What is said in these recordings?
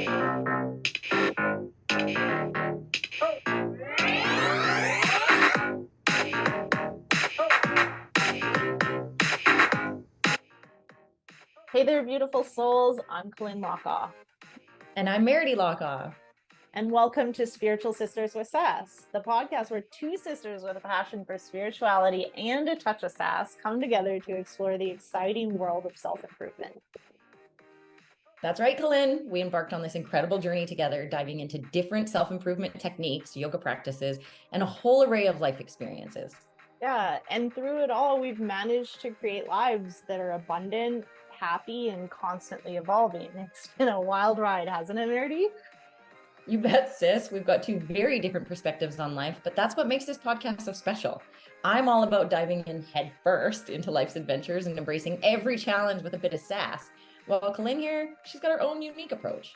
Hey there, beautiful souls. I'm Colleen Lockoff. And I'm Meridee. And welcome to Spiritual Sisters with Sass, the podcast where two sisters with a passion for spirituality and a touch of sass come together to explore the exciting world of self-improvement. That's right, Colleen. We embarked on this incredible journey together, diving into different self-improvement techniques, yoga practices, and a whole array of life experiences. Yeah, and through it all, we've managed to create lives that are abundant, happy, and constantly evolving. It's been a wild ride, hasn't it, Meridee? You bet, sis. We've got two very different perspectives on life, but that's what makes this podcast so special. I'm all about diving in head first into life's adventures and embracing every challenge with a bit of sass. While Colleen here, she's got her own unique approach.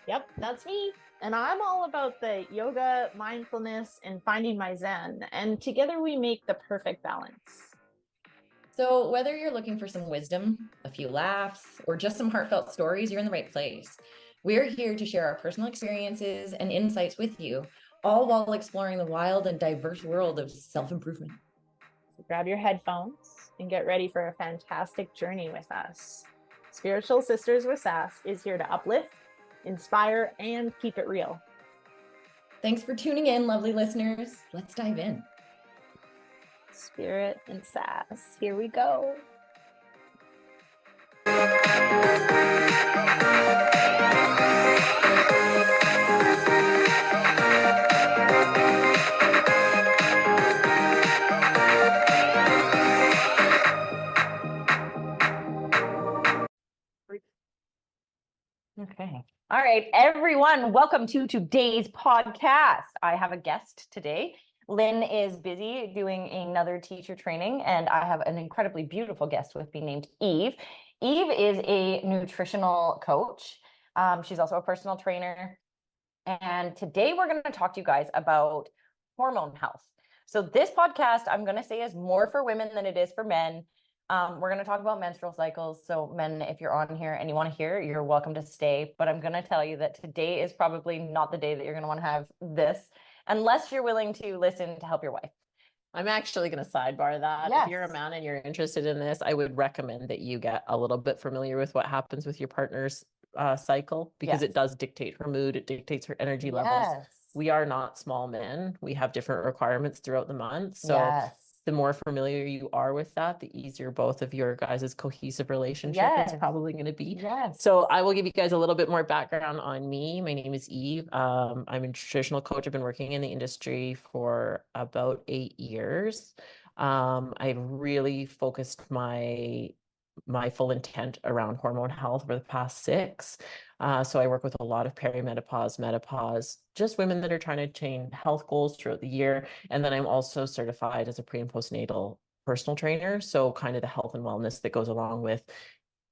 Yep, that's me. And I'm all about the yoga, mindfulness, and finding my zen. And together we make the perfect balance. So whether you're looking for some wisdom, a few laughs, or just some heartfelt stories, you're in the right place. We're here to share our personal experiences and insights with you, all while exploring the wild and diverse world of self-improvement. So grab your headphones and get ready for a fantastic journey with us. Spiritual Sisters with Sass is here to uplift, inspire, and keep it real. Thanks for tuning in, lovely listeners. Let's dive in. Spirit and sass. Here we go. Okay. All right, everyone, welcome to today's podcast. I have a guest today. Lynn is busy doing another teacher training, and I have an incredibly beautiful guest with me named Eve. Eve is a nutritional coach. She's also a personal trainer. And today we're going to talk to you guys about hormone health. So this podcast, I'm going to say, is more for women than it is for men. We're going to talk about menstrual cycles. So men, if you're on here and you want to hear, you're welcome to stay. But I'm going to tell you that today is probably not the day that you're going to want to have this, unless you're willing to listen to help your wife. I'm actually going to sidebar that. Yes. If you're a man and you're interested in this, I would recommend that you get a little bit familiar with what happens with your partner's cycle, because Yes. it does dictate her mood. It dictates her energy levels. Yes. We are not small men. We have different requirements throughout the month. So Yes. the more familiar you are with that, the easier both of your guys' cohesive relationship Yes. is probably going to be. Yes. So I will give you guys a little bit more background on me. My name is Eve. I'm a nutritional coach. I've been working in the industry for about 8 years. I've really focused my full intent around hormone health for the past 6. So I work with a lot of perimenopause, menopause, just women that are trying to attain health goals throughout the year. And then I'm also certified as a pre and postnatal personal trainer. So kind of the health and wellness that goes along with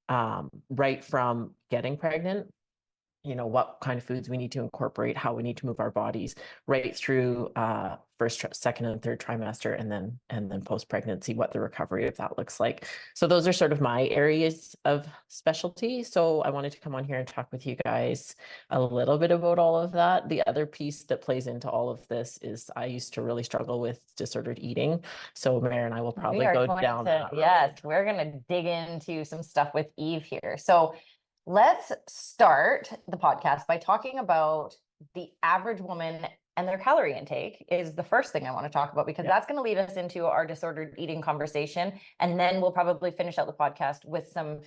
right from getting pregnant, what kind of foods we need to incorporate, how we need to move our bodies, right through first, second, and third trimester, and then post-pregnancy, what the recovery of that looks like. So those are sort of my areas of specialty. So I wanted to come on here and talk with you guys a little bit about all of that. The other piece that plays into all of this is I used to really struggle with disordered eating. So Mary and I will probably go down that road. Yes, we're going to dig into some stuff with Eve here. So let's start the podcast by talking about the average woman and their calorie intake is the first thing I want to talk about, because that's going to lead us into our disordered eating conversation. And then we'll probably finish out the podcast with some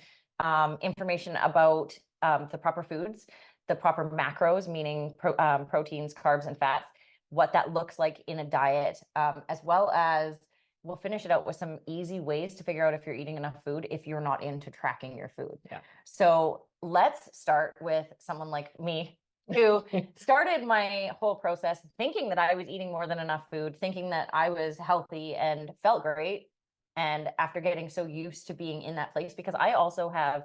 information about the proper foods, the proper macros, meaning proteins, carbs, and fats, what that looks like in a diet, as well as we'll finish it out with some easy ways to figure out if you're eating enough food if you're not into tracking your food. Yeah. So let's start with someone like me who started my whole process thinking that I was eating more than enough food, thinking that I was healthy and felt great. And after getting so used to being in that place, because I also have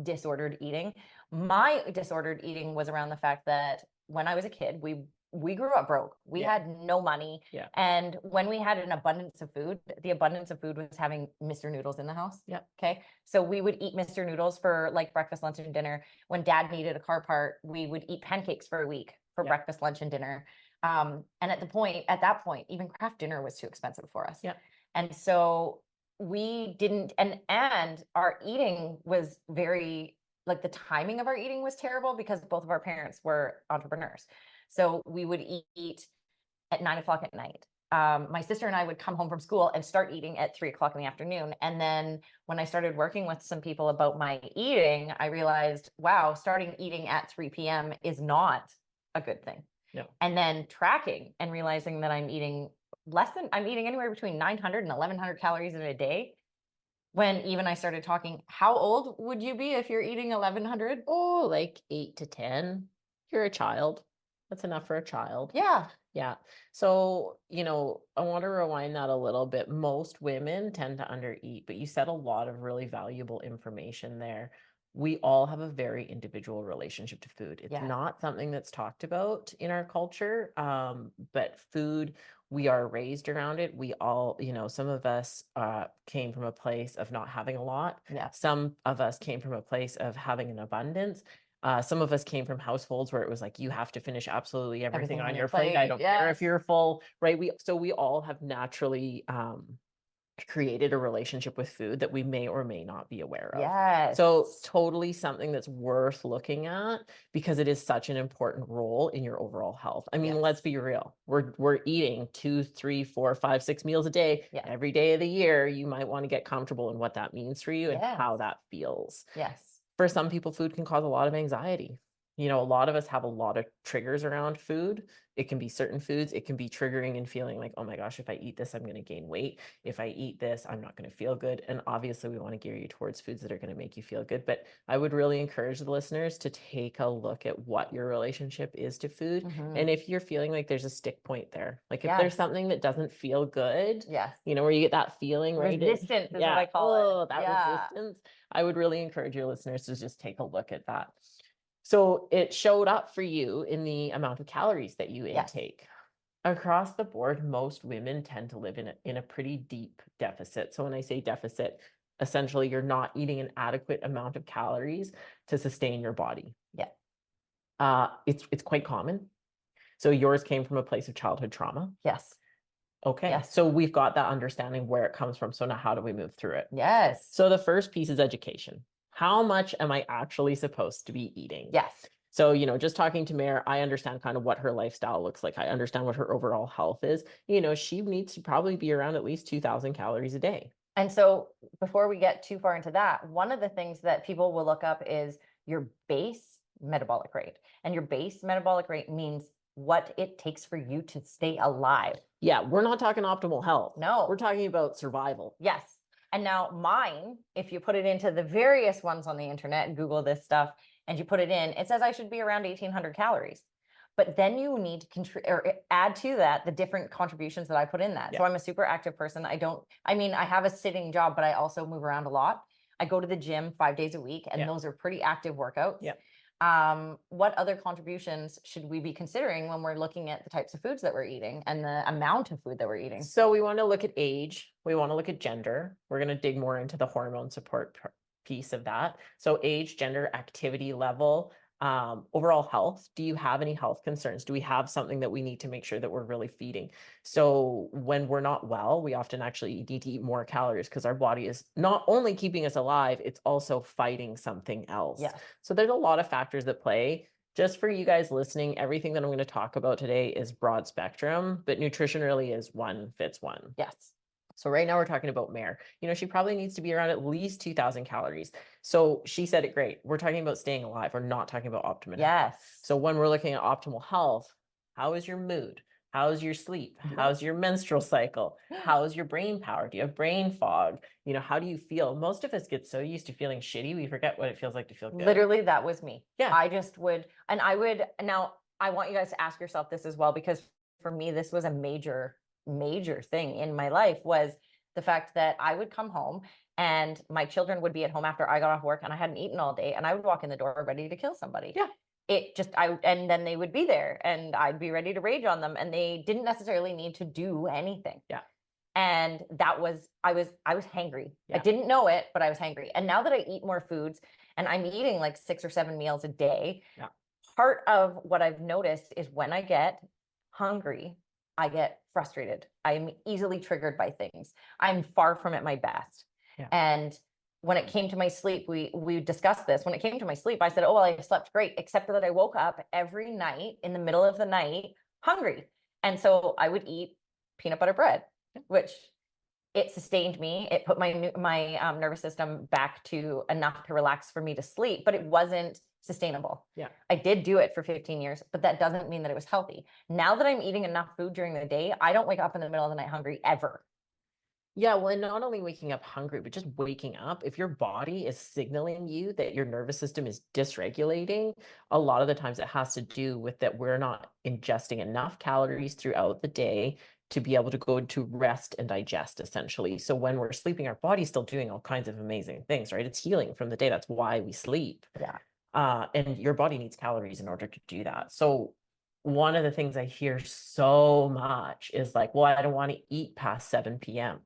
disordered eating, my disordered eating was around the fact that when I was a kid, we we grew up broke. We had no money. Yeah. And when we had an abundance of food, the abundance of food was having Mr. Noodles in the house. Yeah. Okay. So we would eat Mr. Noodles for like breakfast, lunch, and dinner. When dad needed a car part, we would eat pancakes for a week for breakfast, lunch, and dinner. And at that point, even craft dinner was too expensive for us. Yeah. And so we didn't, and our eating was very, like the timing of our eating was terrible because both of our parents were entrepreneurs. So we would eat at 9 o'clock at night. My sister and I would come home from school and start eating at 3 o'clock in the afternoon. And then when I started working with some people about my eating, I realized, wow, starting eating at 3 p.m. is not a good thing. No. And then tracking and realizing that I'm eating anywhere between 900 and 1100 calories in a day. When even I started talking, how old would you be if you're eating 1100? Oh, like 8 to 10. You're a child. That's enough for a child. Yeah. Yeah. So, I want to rewind that a little bit. Most women tend to undereat, but you said a lot of really valuable information there. We all have a very individual relationship to food. It's not something that's talked about in our culture, but food, we are raised around it. We all, some of us came from a place of not having a lot. Yeah. Some of us came from a place of having an abundance. Some of us came from households where it was like, you have to finish absolutely everything on your plate. I don't care if you're full, right? So we all have naturally created a relationship with food that we may or may not be aware of. Yes. So totally something that's worth looking at because it is such an important role in your overall health. I mean, let's be real. We're eating 2, 3, 4, 5, 6 meals a day every day of the year. You might want to get comfortable in what that means for you and how that feels. Yes. For some people, food can cause a lot of anxiety. A lot of us have a lot of triggers around food. It can be certain foods. It can be triggering and feeling like, oh my gosh, if I eat this, I'm going to gain weight. If I eat this, I'm not going to feel good. And obviously we want to gear you towards foods that are going to make you feel good. But I would really encourage the listeners to take a look at what your relationship is to food. And if you're feeling like there's a stick point there, like if there's something that doesn't feel good, where you get that feeling, right? Resistance is what I call it. Resistance. I would really encourage your listeners to just take a look at that. So it showed up for you in the amount of calories that you intake. Across the board, most women tend to live in a pretty deep deficit. So when I say deficit, essentially you're not eating an adequate amount of calories to sustain your body. Yeah. It's quite common. So yours came from a place of childhood trauma. Yes. Okay. Yes. So we've got that understanding where it comes from. So now how do we move through it? Yes. So the first piece is education. How much am I actually supposed to be eating? Yes. So, just talking to Mare, I understand kind of what her lifestyle looks like. I understand what her overall health is. She needs to probably be around at least 2,000 calories a day. And so before we get too far into that, one of the things that people will look up is your base metabolic rate. And your base metabolic rate means what it takes for you to stay alive. Yeah, we're not talking optimal health. No. We're talking about survival. Yes. And now mine, if you put it into the various ones on the internet, Google this stuff, and you put it in, it says I should be around 1,800 calories. But then you need to add to that the different contributions that I put in that. Yeah. So I'm a super active person. I have a sitting job, but I also move around a lot. I go to the gym 5 days a week, and those are pretty active workouts. Yeah. What other contributions should we be considering when we're looking at the types of foods that we're eating and the amount of food that we're eating? So we want to look at age. We want to look at gender. We're going to dig more into the hormone support piece of that. So age, gender, activity level, overall health. Do you have any health concerns? Do we have something that we need to make sure that we're really feeding? So when we're not well, we often actually need to eat more calories because our body is not only keeping us alive, it's also fighting something else. Yes. So there's a lot of factors that play. Just for you guys listening, everything that I'm going to talk about today is broad spectrum, but nutrition really is one fits one. Yes. So right now we're talking about Mare. She probably needs to be around at least 2,000 calories. So she said it great. We're talking about staying alive. We're not talking about optimal health. Yes. So when we're looking at optimal health, how is your mood? How's your sleep? How's your menstrual cycle? How's your brain power? Do you have brain fog? How do you feel? Most of us get so used to feeling shitty, we forget what it feels like to feel good. Literally, that was me. Yeah. I just would, and I would, now I want you guys to ask yourself this as well, because for me, this was a major thing in my life, was the fact that I would come home and my children would be at home after I got off work and I hadn't eaten all day, and I would walk in the door ready to kill somebody. Yeah. and then they would be there and I'd be ready to rage on them and they didn't necessarily need to do anything. Yeah. And I was hangry. Yeah. I didn't know it, but I was hangry. And now that I eat more foods and I'm eating like 6 or 7 meals a day, Yeah. part of what I've noticed is when I get hungry, I get frustrated. I'm easily triggered by things. I'm far from at my best. Yeah. And when it came to my sleep, we discussed this. When it came to my sleep, I said, oh, well, I slept great, except that I woke up every night in the middle of the night hungry. And so I would eat peanut butter bread, which it sustained me. It put my nervous system back to enough to relax for me to sleep, but it wasn't sustainable. Yeah. I did do it for 15 years, but that doesn't mean that it was healthy. Now that I'm eating enough food during the day, I don't wake up in the middle of the night hungry ever. Yeah, well, and not only waking up hungry, but just waking up. If your body is signaling you that your nervous system is dysregulating, a lot of the times it has to do with that we're not ingesting enough calories throughout the day to be able to go into rest and digest, essentially. So when we're sleeping, our body's still doing all kinds of amazing things, right? It's healing from the day. That's why we sleep. Yeah. And your body needs calories in order to do that. So one of the things I hear so much is like, well, I don't want to eat past 7 p.m.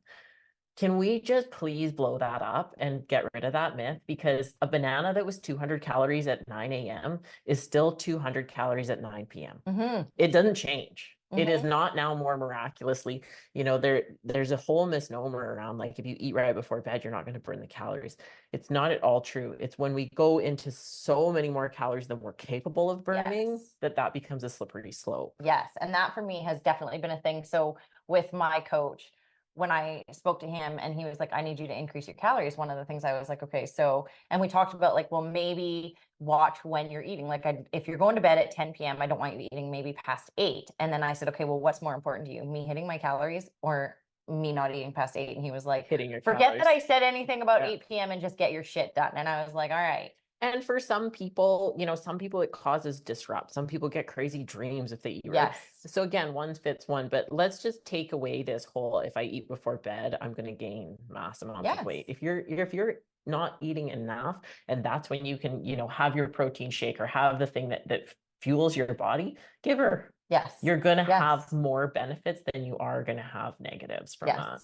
Can we just please blow that up and get rid of that myth? Because a banana that was 200 calories at 9 a.m. is still 200 calories at 9 p.m. Mm-hmm. It doesn't change. It is Mm-hmm. not now more miraculously, there's a whole misnomer around like if you eat right before bed, you're not going to burn the calories. It's not at all true. It's when we go into so many more calories than we're capable of burning that becomes a slippery slope. Yes. And that for me has definitely been a thing. So with my coach, when I spoke to him and he was like, I need you to increase your calories. One of the things I was like, okay, so, and we talked about like, well, maybe watch when you're eating. Like if you're going to bed at 10 p.m., I don't want you eating maybe past 8. And then I said, okay, well, what's more important to you? Me hitting my calories or me not eating past 8? And he was like, Hitting your forget calories. that I said anything about 8 p.m. and just get your shit done. And I was like, all right. And for some people, it causes disrupt. Some people get crazy dreams if they eat. Yes. Right? So again, one fits one, but let's just take away this whole, if I eat before bed, I'm going to gain mass amounts of weight. If you're not eating enough, and that's when you can, have your protein shake or have the thing that fuels your body, give her. Yes. You're going to have more benefits than you are going to have negatives from that.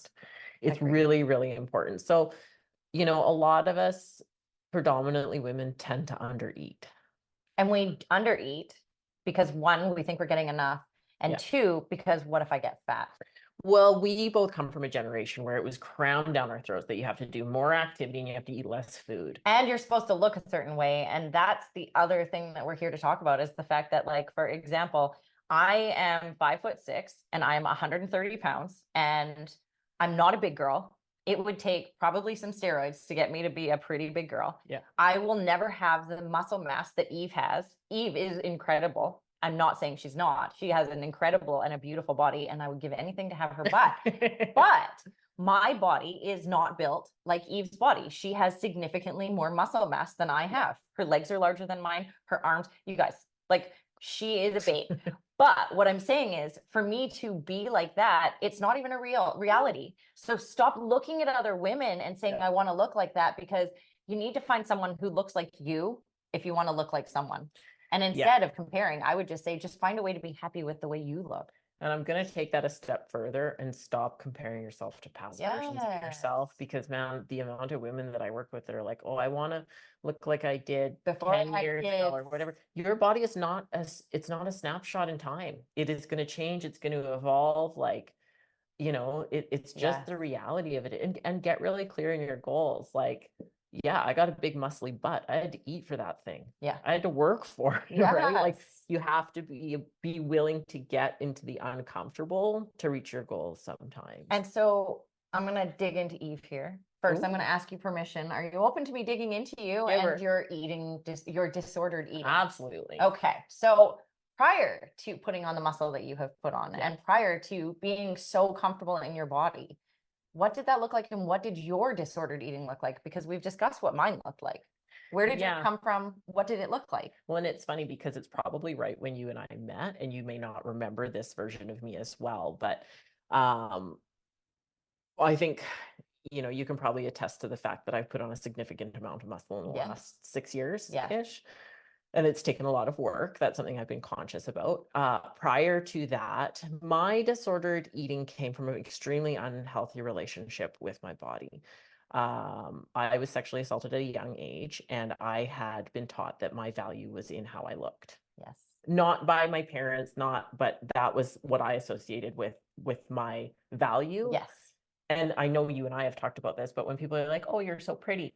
It's really, really important. So, a lot of us, predominantly women, tend to undereat. And we undereat because 1, we think we're getting enough. And 2, because what if I get fat? Well, we both come from a generation where it was crammed down our throats that you have to do more activity and you have to eat less food. And you're supposed to look a certain way. And that's the other thing that we're here to talk about is the fact that, like, for example, I am 5'6" and I'm 130 pounds and I'm not a big girl. It would take probably some steroids to get me to be a pretty big girl. Yeah. I will never have the muscle mass that Eve has. Eve is incredible. I'm not saying she's not. She has an incredible and a beautiful body, and I would give anything to have her butt. But my body is not built like Eve's body. She has significantly more muscle mass than I have. Her legs are larger than mine. Her arms, you guys, like she is a babe. But what I'm saying is for me to be like that, it's not even a reality. So stop looking at other women and saying, I want to look like that, because you need to find someone who looks like you if you want to look like someone. And instead of comparing, I would just say, just find a way to be happy with the way you look. And I'm going to take that a step further and stop comparing yourself to past versions of yourself, because man, the amount of women that I work with that are like, oh, I want to look like I did before 10 years ago or whatever. Your body is it's not a snapshot in time. It is going to change. It's going to evolve. Like, it's just the reality of it. And get really clear in your goals. Like, yeah, I got a big muscly butt. I had to eat for that thing. Yeah. I had to work for it, right? Like you have to be willing to get into the uncomfortable to reach your goals sometimes. And so I'm going to dig into Eve here. First, I'm going to ask you permission. Are you open to me digging into you and your eating, your disordered eating? Absolutely. Okay. So prior to putting on the muscle that you have put on and prior to being so comfortable in your body, what did that look like? And what did your disordered eating look like? Because we've discussed what mine looked like. Where did you come from? What did it look like? Well, and it's funny because it's probably right when you and I met, and you may not remember this version of me as well, but I think, you can probably attest to the fact that I've put on a significant amount of muscle in the last 6 years-ish. and it's taken a lot of work. That's something I've been conscious about. Prior to that, my disordered eating came from an extremely unhealthy relationship with my body. I was sexually assaulted at a young age, and I had been taught that my value was in how I looked. Yes. Not by my parents, but that was what I associated with my value. Yes. And I know you and I have talked about this, but when people are like, "Oh, you're so pretty,"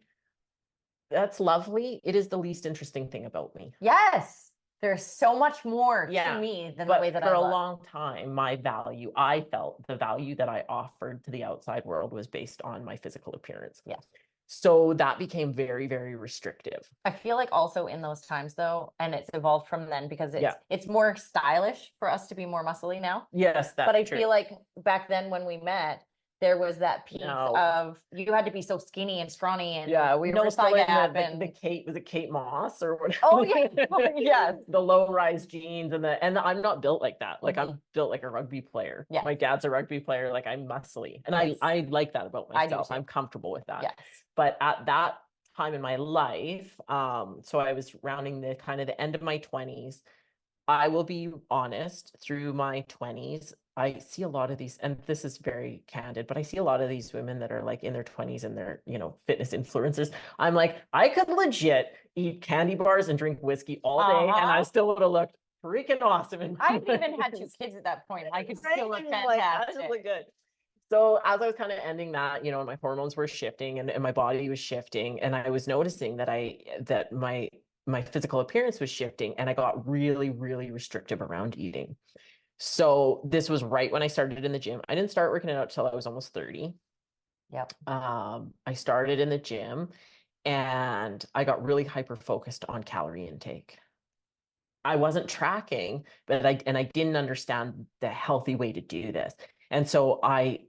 that's lovely. It is the least interesting thing about me. Yes. There's so much more Yeah, to me than but the way that for I a look. long time, my value, I felt the value that I offered to the outside world was based on my physical appearance. Yes. So that became very, very restrictive. I feel like also in those times though, and it's evolved from then because Yeah. it's more stylish for us to be more muscly now. Yes, that's But I true. feel like back then when we met, there was that piece No. of you had to be so skinny and scrawny and Yeah, we no were still thigh in gap the and Kate, was it Kate Moss or whatever? oh yeah, yes. The low-rise jeans and I'm not built like that. Like Mhm. I'm built like a rugby player. Yeah. My dad's a rugby player. Like I'm muscly, and Yes. I like that about I do myself. too. I'm comfortable with that. Yes. But at that time in my life, so I was rounding the kind of the end of my 20s. I will be honest, through my 20s, I see a lot of these, and this is very candid, but I see a lot of these women that are like in their 20s and they're, fitness influencers. I'm like, I could legit eat candy bars and drink whiskey all day, and I still would have looked freaking awesome. And I've even had 2 kids at that point. I could still look like, I just fantastic. look good. So as I was kind of ending that, my hormones were shifting and my body was shifting, and I was noticing that my physical appearance was shifting, and I got really, really restrictive around eating. So this was right when I started in the gym. I didn't start working out till I was almost 30. Yep. I started in the gym and I got really hyper focused on calorie intake. I wasn't tracking, but I didn't understand the healthy way to do this. And so I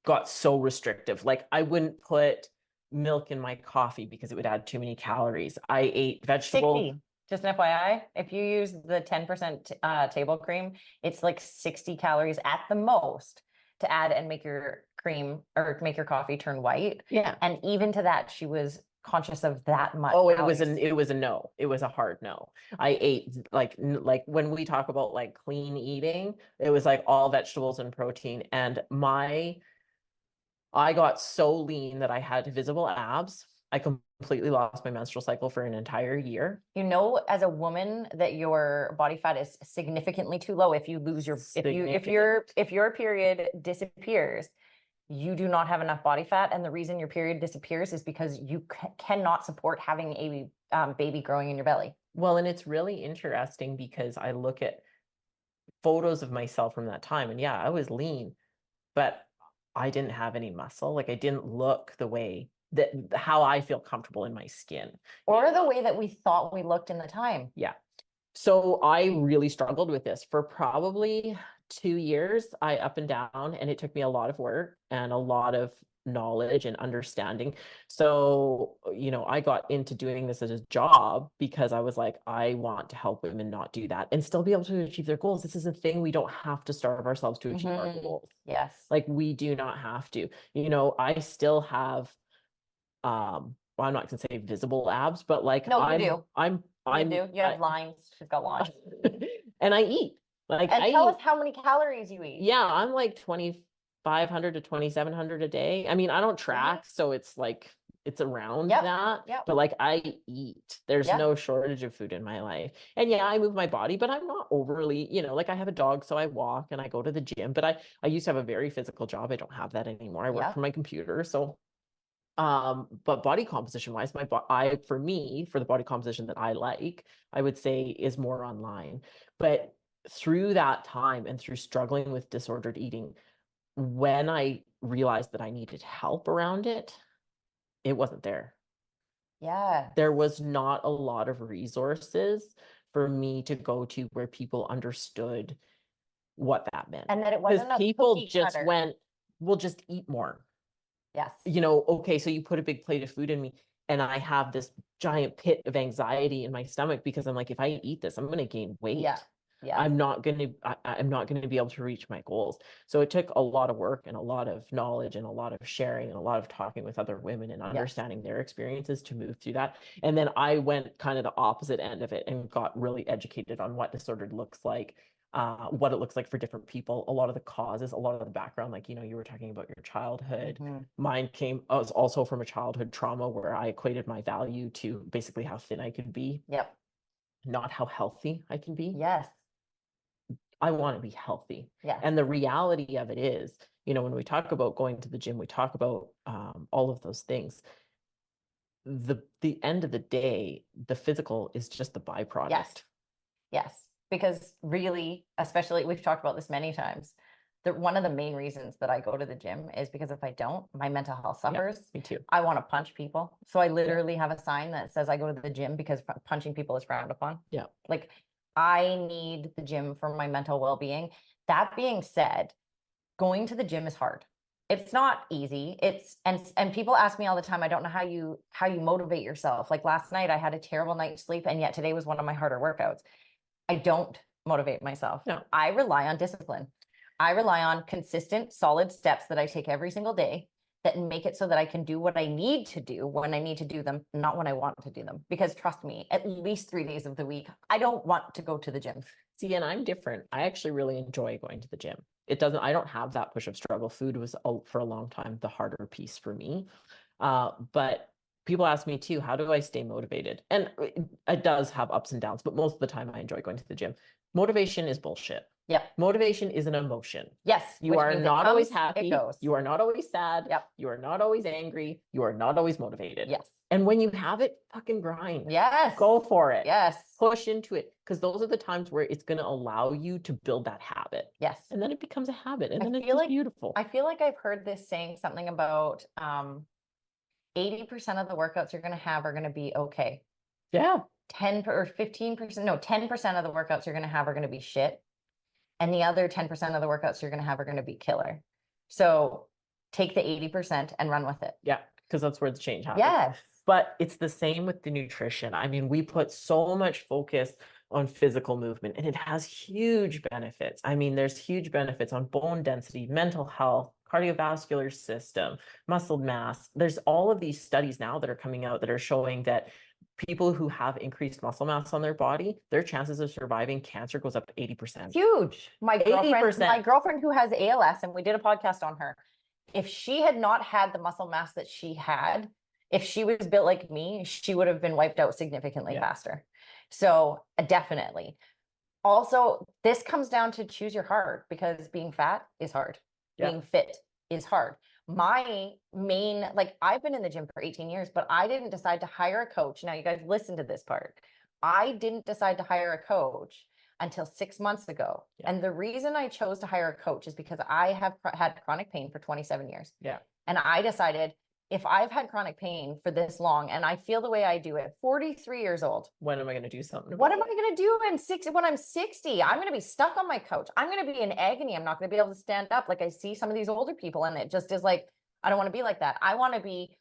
got so restrictive. Like I wouldn't put milk in my coffee because it would add too many calories. I ate vegetable. 60. Just an FYI, if you use the 10% table cream, it's like 60 calories at the most to add and make your cream or make your coffee turn white. Yeah. And even to that, she was conscious of that much. Oh, it was a no. It was a hard no. I ate like when we talk about like clean eating, it was like all vegetables and protein. And I got so lean that I had visible abs. I completely lost my menstrual cycle for an entire year. As a woman that your body fat is significantly too low. If you lose if your period disappears, you do not have enough body fat. And the reason your period disappears is because you cannot support having a baby growing in your belly. Well, and it's really interesting because I look at photos of myself from that time, and yeah, I was lean, but I didn't have any muscle. Like I didn't look the way that how I feel comfortable in my skin. Or the way that we thought we looked in the time. Yeah. So I really struggled with this for probably 2 years. I up and down, and it took me a lot of work and a lot of knowledge and understanding. So, I got into doing this as a job because I was like, I want to help women not do that and still be able to achieve their goals. This is a thing. We don't have to starve ourselves to achieve our goals. Yes. Like we do not have to. I still have well, I'm not gonna say visible abs, but like no, you do. You have lines. She's got lines. And I eat. Like and tell us how many calories you eat. Yeah, I'm like 2,500 to 2,700 a day. I mean, I don't track, so it's like it's around that. Yep. But like I eat. There's no shortage of food in my life. And yeah, I move my body, but I'm not overly, like I have a dog, so I walk and I go to the gym. But I used to have a very physical job. I don't have that anymore. I work from my computer, so but body composition wise, for the body composition that I like, I would say is more online. But through that time and through struggling with disordered eating, when I realized that I needed help around it, it wasn't there. Yeah. There was not a lot of resources for me to go to where people understood what that meant. And that it wasn't people just went, we'll just eat more. Yes. Okay, so you put a big plate of food in me and I have this giant pit of anxiety in my stomach because I'm like, if I eat this, I'm going to gain weight. Yeah. Yeah. I'm not going to, I'm not going to be able to reach my goals. So it took a lot of work and a lot of knowledge and a lot of sharing and a lot of talking with other women and understanding their experiences to move through that. And then I went kind of the opposite end of it and got really educated on what disorder looks like, what it looks like for different people, a lot of the causes, a lot of the background, like, you know, you were talking about your childhood. Mine was also from a childhood trauma where I equated my value to basically how thin I could be. Yep. Not how healthy I can be. Yes. I want to be healthy. Yeah. And the reality of it is, you know, when we talk about going to the gym, we talk about all of those things. The end of the day, the physical is just the byproduct. Yes. Yes. Because really, especially, we've talked about this many times, that one of the main reasons that I go to the gym is because if I don't, my mental health suffers. Me too. I want to punch people. So I literally have a sign that says I go to the gym because punching people is frowned upon. Yeah. Like, I need the gym for my mental well-being. That being said, going to the gym is hard. It's not easy. And people ask me all the time, I don't know how you motivate yourself. Like last night I had a terrible night's sleep, and yet today was one of my harder workouts. I don't motivate myself. No. I rely on discipline. I rely on consistent, solid steps that I take every single day that make it so that I can do what I need to do when I need to do them, not when I want to do them. Because trust me, at least 3 days of the week, I don't want to go to the gym. See, and I'm different. I actually really enjoy going to the gym. I don't have that push of struggle. Food was for a long time the harder piece for me. But people ask me too, how do I stay motivated? And it does have ups and downs, but most of the time I enjoy going to the gym. Motivation is bullshit. Yep. Motivation is an emotion. Yes. You are not always happy. It goes. You are not always sad. Yep. You are not always angry. You are not always motivated. Yes. And when you have it, fucking grind. Yes. Go for it. Yes. Push into it. Because those are the times where it's going to allow you to build that habit. Yes. And then it becomes a habit. And then it's like, beautiful. I feel like I've heard this saying something about 80% of the workouts you're going to have are going to be okay. Yeah. 10 or 15%, no, 10% of the workouts you're going to have are going to be shit. And the other 10% of the workouts you're going to have are going to be killer. So take the 80% and run with it. Yeah. Because that's where the change happens. Yes. But it's the same with the nutrition. I mean, we put so much focus on physical movement, and it has huge benefits. I mean, there's huge benefits on bone density, mental health, cardiovascular system, muscle mass. There's all of these studies now that are coming out that are showing that people who have increased muscle mass on their body, their chances of surviving cancer goes up 80%. Huge. My 80%. girlfriend who has ALS, and we did a podcast on her. If she had not had the muscle mass that she had, if she was built like me, she would have been wiped out significantly faster. So definitely. Also, this comes down to choose your heart, because being fat is hard. Being fit is hard. My main, like, I've been in the gym for 18 years, but I didn't decide to hire a coach. Now you guys listen to this part. I didn't decide to hire a coach until 6 months ago. Yeah. And the reason I chose to hire a coach is because I have had chronic pain for 27 years. Yeah. And I decided, if I've had chronic pain for this long and I feel the way I do at 43 years old, when am I going to do something? What am I going to do when I'm 60? I'm going to be stuck on my couch. I'm going to be in agony. I'm not going to be able to stand up. Like, I see some of these older people, and it just is like, I don't want to be like that. I want to be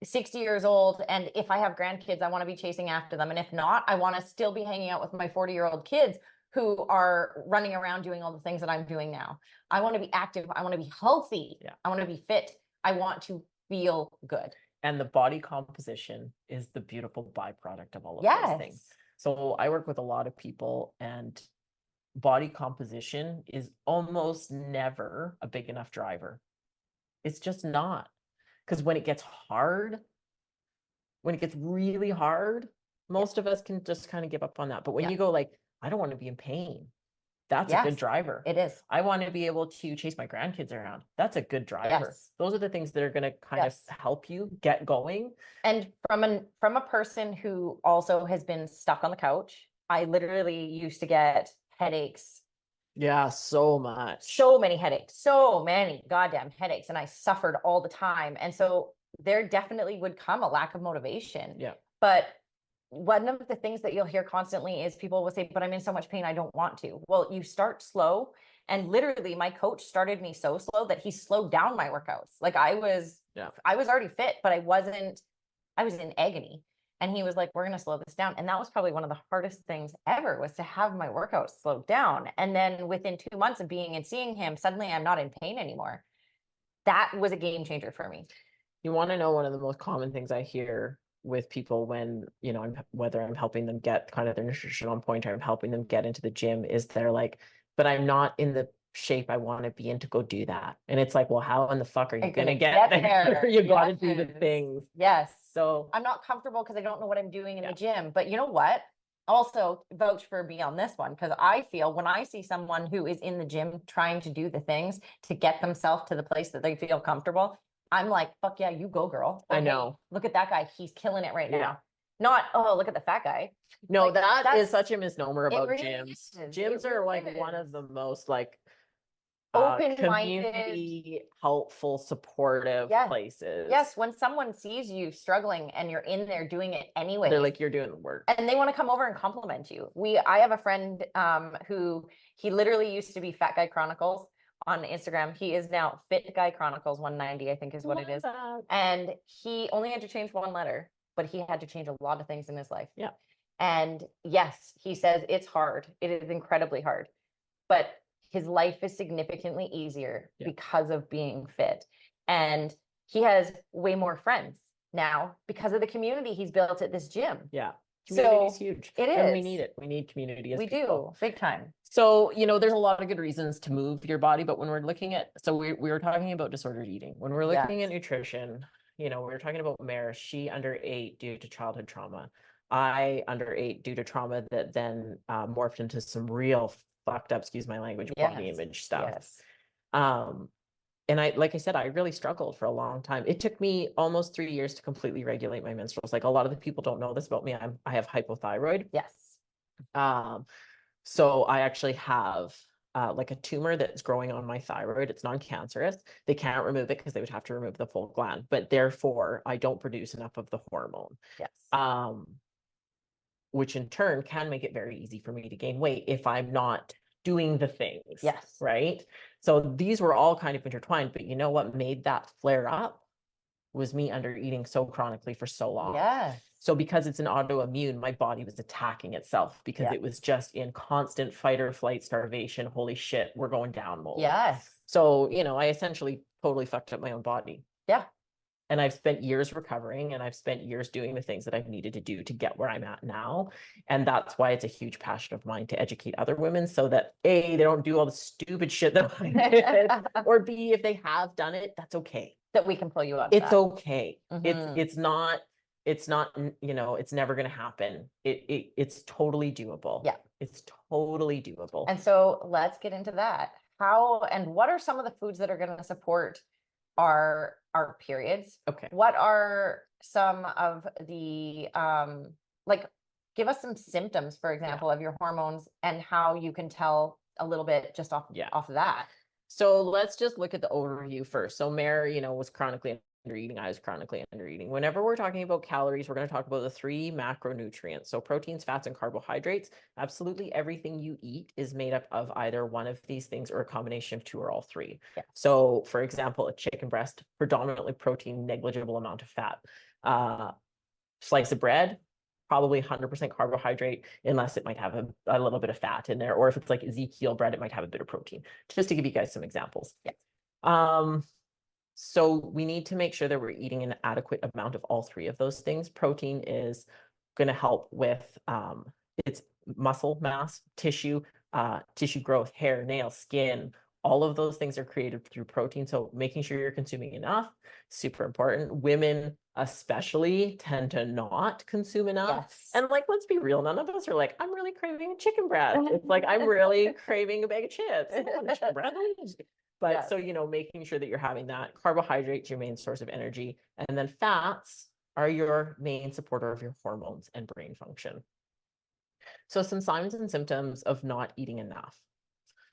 60 years old. And if I have grandkids, I want to be chasing after them. And if not, I want to still be hanging out with my 40-year-old kids who are running around doing all the things that I'm doing now. I want to be active. I want to be healthy. Yeah. I want to be fit. I want to feel good. And the body composition is the beautiful byproduct of all of those things. So I work with a lot of people, and body composition is almost never a big enough driver. It's just not. Because when it gets hard, when it gets really hard, most of us can just kind of give up on that. But when you go like, I don't want to be in pain, that's a good driver. It is. I want to be able to chase my grandkids around. That's a good driver. Yes. Those are the things that are going to kind of help you get going. And from a person who also has been stuck on the couch, I literally used to get headaches. Yeah, so much. So many headaches. So many goddamn headaches. And I suffered all the time. And so there definitely would come a lack of motivation. Yeah. But one of the things that you'll hear constantly is people will say, but I'm in so much pain, I don't want to. Well, you start slow. And literally my coach started me so slow that he slowed down my workouts. Like I was already fit, but I was in agony. And he was like, we're going to slow this down. And that was probably one of the hardest things ever, was to have my workouts slowed down. And then within 2 months of being and seeing him, suddenly I'm not in pain anymore. That was a game changer for me. You want to know one of the most common things I hear with people when, whether I'm helping them get kind of their nutrition on point or I'm helping them get into the gym, is they're like, but I'm not in the shape I want to be in to go do that. And it's like, well, how in the fuck are you going to get there? You got to do the things. Yes. So I'm not comfortable because I don't know what I'm doing in the gym. But you know what? Also vouch for me on this one, because I feel when I see someone who is in the gym trying to do the things to get themselves to the place that they feel comfortable, I'm like, fuck yeah, you go, girl. I know. Look at that guy. He's killing it right now. Not, oh, look at the fat guy. No, like, that is such a misnomer about really gyms. is. Gyms are like one of the most like open-minded, community, helpful, supportive places. Yes, when someone sees you struggling and you're in there doing it anyway, they're like, you're doing the work, and they want to come over and compliment you. I have a friend who, he literally used to be Fat Guy Chronicles on Instagram. He is now Fit Guy Chronicles 190, I think is what it is. And he only had to change one letter, but he had to change a lot of things in his life. Yeah. And yes, he says it's hard. It is incredibly hard, but his life is significantly easier because of being fit. And he has way more friends now because of the community he's built at this gym. Yeah. Community is huge. It is. And we need it. We need community as we people. do, big time. So, there's a lot of good reasons to move your body, but when we're looking at, so we were talking about disordered eating. When we're looking at nutrition, we were talking about Mare, she underate due to childhood trauma. I underate due to trauma that then morphed into some real fucked up, excuse my language, body image stuff. Yes. And like I said, I really struggled for a long time. It took me almost 3 years to completely regulate my menstruals. Like a lot of the people don't know this about me. I have hypothyroid. Yes. So I actually have like a tumor that's growing on my thyroid. It's non-cancerous. They can't remove it because they would have to remove the full gland, but therefore I don't produce enough of the hormone. Yes. Which in turn can make it very easy for me to gain weight if I'm not doing the things. Yes. Right. So these were all kind of intertwined, but you know what made that flare up was me under eating so chronically for so long. Yeah. So because it's an autoimmune, my body was attacking itself because it was just in constant fight or flight, starvation. Holy shit, we're going down mode. Yes. So, I essentially totally fucked up my own body. Yeah. And I've spent years recovering, and I've spent years doing the things that I've needed to do to get where I'm at now. And that's why it's a huge passion of mine to educate other women so that A, they don't do all the stupid shit that I did, or B, if they have done it, that's okay. That we can pull you out. It's okay. Mm-hmm. It's not, it's never going to happen. It's totally doable. Yeah. It's totally doable. And so let's get into that. How and what are some of the foods that are going to support our periods? Okay. What are some of the like, give us some symptoms, for example, of your hormones and how you can tell a little bit just off of that. So let's just look at the overview first. So Mare, was chronically undereating. I was chronically undereating. Whenever we're talking about calories, we're going to talk about the 3 macronutrients. So proteins, fats, and carbohydrates. Absolutely everything you eat is made up of either one of these things or a combination of 2 or all 3. Yeah. So for example, a chicken breast, predominantly protein, negligible amount of fat. Slice of bread, probably 100% carbohydrate, unless it might have a little bit of fat in there. Or if it's like Ezekiel bread, it might have a bit of protein, just to give you guys some examples. Yeah. So we need to make sure that we're eating an adequate amount of all 3 of those things. Protein is going to help with its muscle mass, tissue growth, hair, nails, skin. All of those things are created through protein. So making sure you're consuming enough, super important. Women especially tend to not consume enough. Yes. And like, let's be real. None of us are like, I'm really craving a chicken breast. It's like, I'm really craving a bag of chips. I want a chicken breast. But so, making sure that you're having that. Carbohydrates, your main source of energy. And then fats are your main supporter of your hormones and brain function. So some signs and symptoms of not eating enough.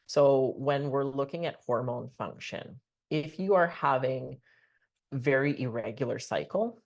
So when we're looking at hormone function, if you are having very irregular cycle,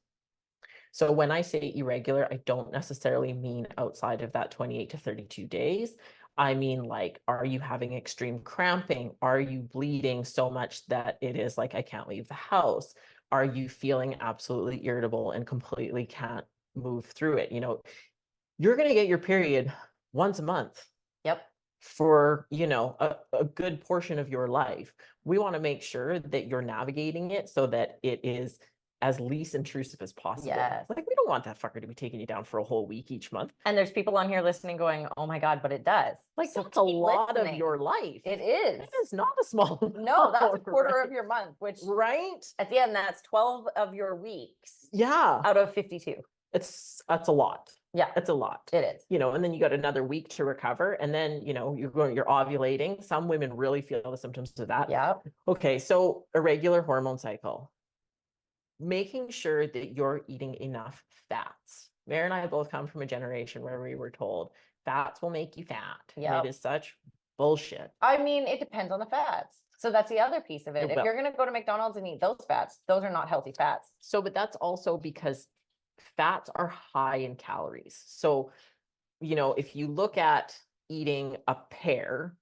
so when I say irregular, I don't necessarily mean outside of that 28 to 32 days. I mean, like, are you having extreme cramping? Are you bleeding so much that it is like, I can't leave the house? Are you feeling absolutely irritable and completely can't move through it. You're going to get your period once a month. Yep. For, a good portion of your life. We want to make sure that you're navigating it so that it is as least intrusive as possible. Yes. Like, we don't want that fucker to be taking you down for a whole week each month. And there's people on here listening going, oh my God, but it does. Like, So that's a keep lot listening. of your life. It is. It is not a small amount. No, that's a quarter right? of your month, which Right? at the end, that's 12 of your weeks Yeah. out of 52. That's a lot. Yeah, It's a lot. it is. And then you got another week to recover. And then, you're ovulating. Some women really feel the symptoms of that. Yeah. Okay. So irregular hormone cycle, making sure that you're eating enough fats. Mary and I both come from a generation where we were told fats will make you fat. Yeah. And it is such bullshit. I mean, it depends on the fats. So that's the other piece of it. If will. you're going to go to McDonald's and eat those fats, those are not healthy fats. So, but that's also because fats are high in calories. So, if you look at eating a pear,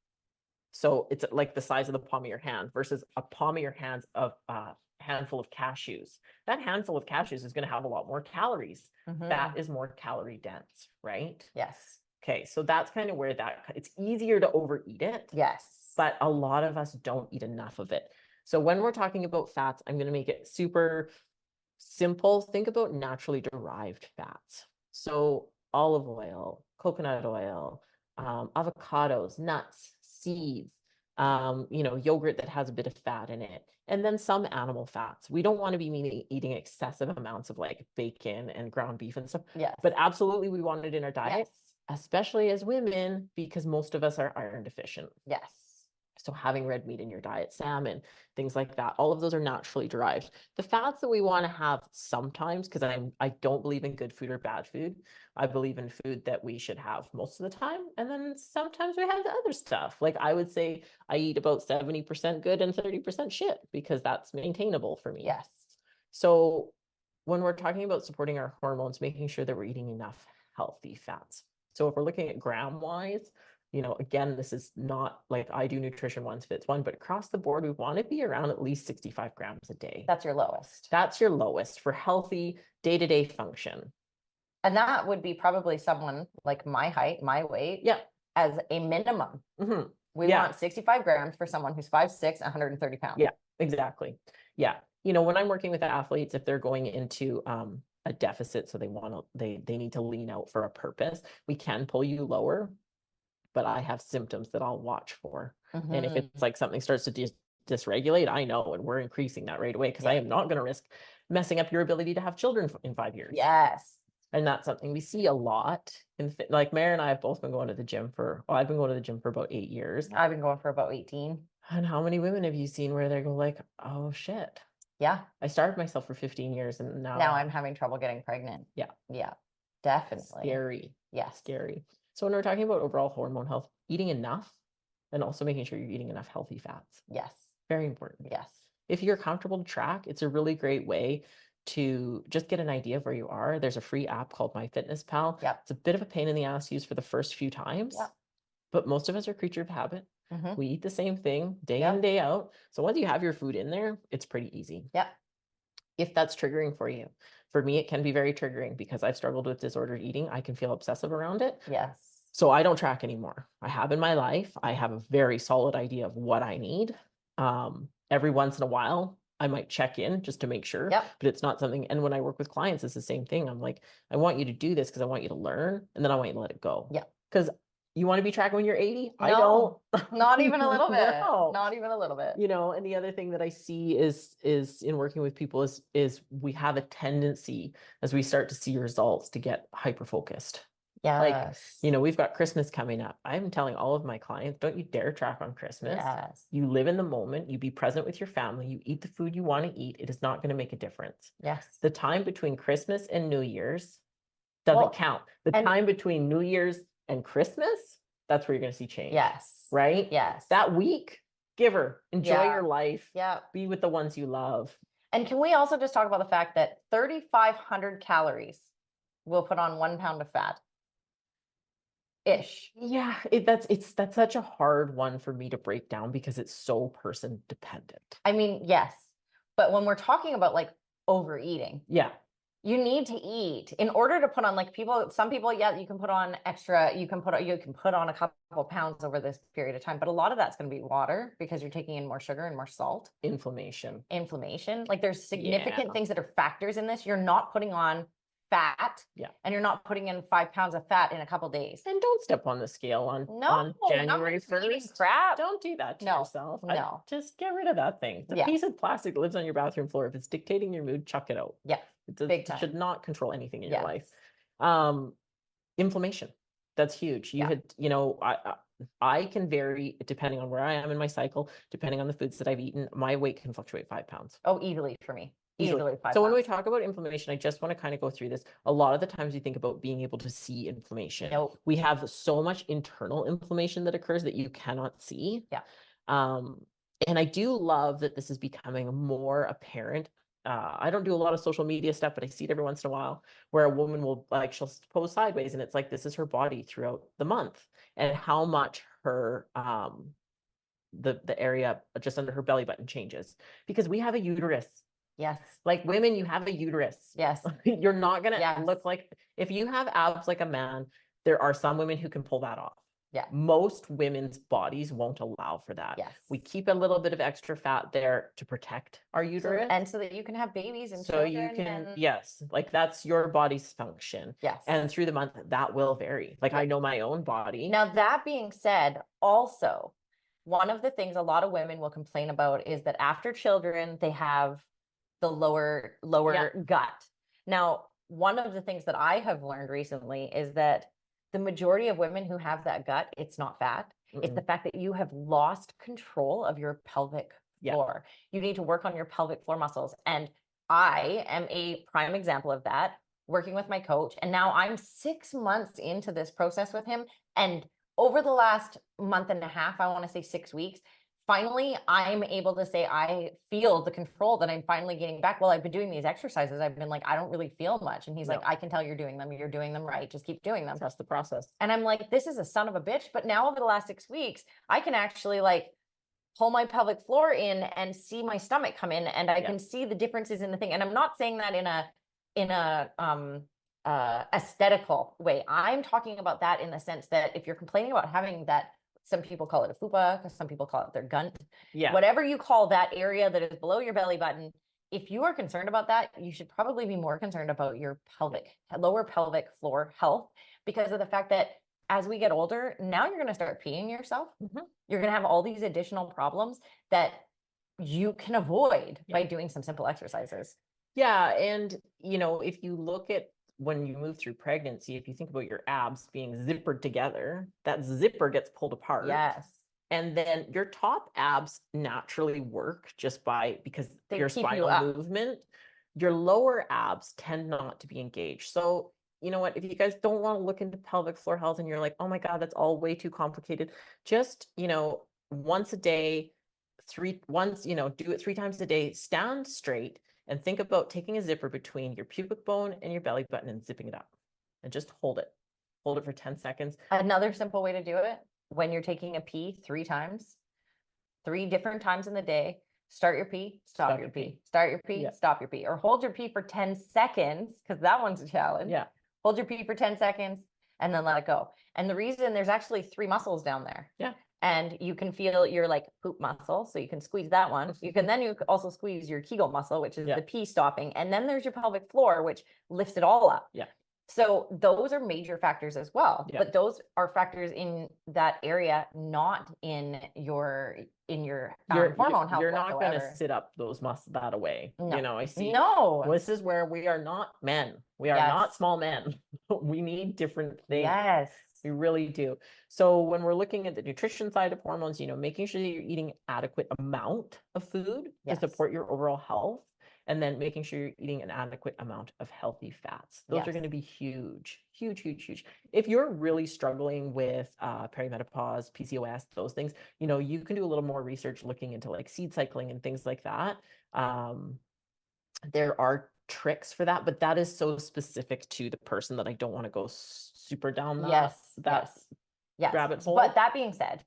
so it's like the size of the palm of your hand versus a palm of your hands of a handful of cashews. That handful of cashews is going to have a lot more calories. Fat is more calorie dense, right? Yes. Okay, so that's kind of where it's easier to overeat it. Yes. But a lot of us don't eat enough of it. So when we're talking about fats, I'm going to make it super simple. Think about naturally derived fats. So olive oil, coconut oil, avocados, nuts, seeds, yogurt that has a bit of fat in it, and then some animal fats. We don't want to be eating excessive amounts of like bacon and ground beef and stuff. Yes. But absolutely we want it in our diet, Yes. especially as women, because most of us are iron deficient. Yes. So having red meat in your diet, salmon, things like that, all of those are naturally derived. The fats that we want to have sometimes, because I don't believe in good food or bad food. I believe in food that we should have most of the time. And then sometimes we have the other stuff. Like I would say I eat about 70% good and 30% shit because that's maintainable for me. Yes. So when we're talking about supporting our hormones, making sure that we're eating enough healthy fats. So if we're looking at gram wise, again, this is not like I do nutrition one fits one, but across the board, we want to be around at least 65 grams a day. That's your lowest. That's your lowest for healthy day-to-day function. And that would be probably someone like my height, my weight. Yeah. As a minimum. We want 65 grams for someone who's 5'6", 130 pounds. Yeah, exactly. Yeah. When I'm working with athletes, if they're going into a deficit, so they need to lean out for a purpose, we can pull you lower. But I have symptoms that I'll watch for. And if it's like something starts to dysregulate, I know, and we're increasing that right away because I am not going to risk messing up your ability to have children in 5 years. Yes. And that's something we see a lot. Like Mary and I have both been going to the gym I've been going to the gym for about 8 years. I've been going for about 18. And how many women have you seen where they go like, oh shit. Yeah. I starved myself for 15 years and now I'm having trouble getting pregnant. Yeah. Yeah. Definitely. Scary. Yes. Scary. So when we're talking about overall hormone health, eating enough and also making sure you're eating enough healthy fats. Yes. Very important. Yes. If you're comfortable to track, it's a really great way to just get an idea of where you are. There's a free app called MyFitnessPal. Yep. It's a bit of a pain in the ass to use for the first few times, yep. But most of us are creature of habit. We eat the same thing day yep. in, day out. So once you have your food in there, it's pretty easy. Yeah. If that's triggering for you. For me, it can be very triggering because I've struggled with disordered eating. I can feel obsessive around it. Yes. So I don't track anymore. I have in my life. I have a very solid idea of what I need. Every once in a while, I might check in just to make sure, yep. but it's not something. And when I work with clients, it's the same thing. I'm like, I want you to do this because I want you to learn, and then I want you to let it go. Yeah. Because you want to be tracking when you're 80? No, I don't. Not even a little bit. No. Not even a little bit. And the other thing that I see is in working with people is we have a tendency as we start to see results to get hyper focused. Yes. Like, we've got Christmas coming up. I'm telling all of my clients, don't you dare track on Christmas. Yes. You live in the moment. You be present with your family. You eat the food you want to eat. It is not going to make a difference. Yes. The time between Christmas and New Year's doesn't count. The time between New Year's and Christmas, that's where you're going to see change. Yes. Right? Yes. That week, give her. Enjoy your life. Yeah. Be with the ones you love. And can we also just talk about the fact that 3,500 calories will put on 1 pound of fat? Ish. Yeah, that's such a hard one for me to break down because it's so person dependent. I mean, yes. But when we're talking about like overeating. Yeah. You need to eat in order to put on, like, some people, yeah, you can put on extra, you can put on a couple pounds over this period of time, but a lot of that's going to be water because you're taking in more sugar and more salt. Inflammation. Like, there's significant Yeah. things that are factors in this. You're not putting on fat, Yeah. and you're not putting in 5 pounds of fat in a couple days. And don't step on the scale on January 1st. Crap. Don't do that to No, yourself. no. Just get rid of that thing. It's a Yeah. piece of plastic that lives on your bathroom floor. If it's dictating your mood, chuck it out. Yeah, big time. It should not control anything in Yeah. your life. Inflammation. That's huge. You Yeah. had, you know, I can vary depending on where I am in my cycle, depending on the foods that I've eaten. My weight can fluctuate 5 pounds. Oh, easily for me. Easily 5 So when we pounds. talk about inflammation, I just want to kind of go through this. A lot of the times we think about being able to see inflammation. Nope. We have so much internal inflammation that occurs that you cannot see. Yeah. And I do love that this is becoming more apparent. I don't do a lot of social media stuff, but I see it every once in a while where a woman will, like, she'll pose sideways and it's like, this is her body throughout the month and how much her, the area just under her belly button changes because we have a uterus. Yes. Like women, you have a uterus. Yes. You're not going to Yes. look like, if you have abs like a man, there are some women who can pull that off. Yeah. Most women's bodies won't allow for that. Yes. We keep a little bit of extra fat there to protect our uterus. And so that you can have babies and so children. you can, yes, like that's your body's function. Yes. And through the month, that will vary. Like I know my own body. Now, that being said, also, one of the things a lot of women will complain about is that after children, they have the lower gut. Now, one of the things that I have learned recently is that the majority of women who have that gut, it's not fat. It's the fact that you have lost control of your pelvic floor. You need to work on your pelvic floor muscles. And I am a prime example of that, working with my coach. And now I'm 6 months into this process with him. And over the last month and a half, I want to say 6 weeks, finally, I'm able to say I feel the control that I'm finally getting back. Well, I've been doing these exercises. I've been like, I don't really feel much. And he's like, I can tell you're doing them. You're doing them right. Just keep doing them. Trust the process. And I'm like, this is a son of a bitch. But now over the last 6 weeks, I can actually like pull my pelvic floor in and see my stomach come in, and I can see the differences in the thing. And I'm not saying that in a aesthetical way. I'm talking about that in the sense that if you're complaining about having that, some people call it a fupa, because some people call it their gunt. Yeah. Whatever you call that area that is below your belly button, if you are concerned about that, you should probably be more concerned about your lower pelvic floor health, because of the fact that as we get older, now you're going to start peeing yourself. You're going to have all these additional problems that you can avoid by doing some simple exercises. Yeah. And, you know, if you look at when you move through pregnancy, if you think about your abs being zippered together, that zipper gets pulled apart. Yes. And then your top abs naturally work just because your spinal movement. Your lower abs tend not to be engaged. So, you know what, if you guys don't want to look into pelvic floor health and you're like, oh my God, that's all way too complicated, just, you know, once a day, do it 3 times a day, stand straight and think about taking a zipper between your pubic bone and your belly button and zipping it up and just hold it for 10 seconds. Another simple way to do it, when you're taking a pee 3 times, 3 different times in the day, start your pee, stop your pee, start your pee, stop your pee, or hold your pee for 10 seconds, because that one's a challenge. Yeah. Hold your pee for 10 seconds and then let it go. And the reason, there's actually 3 muscles down there. Yeah. And you can feel your like poop muscle, so you can squeeze that one. You can also squeeze your Kegel muscle, which is the pee stopping. And then there's your pelvic floor, which lifts it all up. Yeah. So those are major factors as well. Yeah. But those are factors in that area, not in your hormone health. You're not going to sit up those muscles that away. No. You know, I see. No. This is where we are not men. We are not small men. We need different things. Yes. We really do. So when we're looking at the nutrition side of hormones, you know, making sure that you're eating adequate amount of food to support your overall health, and then making sure you're eating an adequate amount of healthy fats. Those are going to be huge, huge, huge, huge. If you're really struggling with perimenopause, PCOS, those things, you know, you can do a little more research looking into like seed cycling and things like that. There are tricks for that, but that is so specific to the person that I don't want to go super down that rabbit hole. But that being said,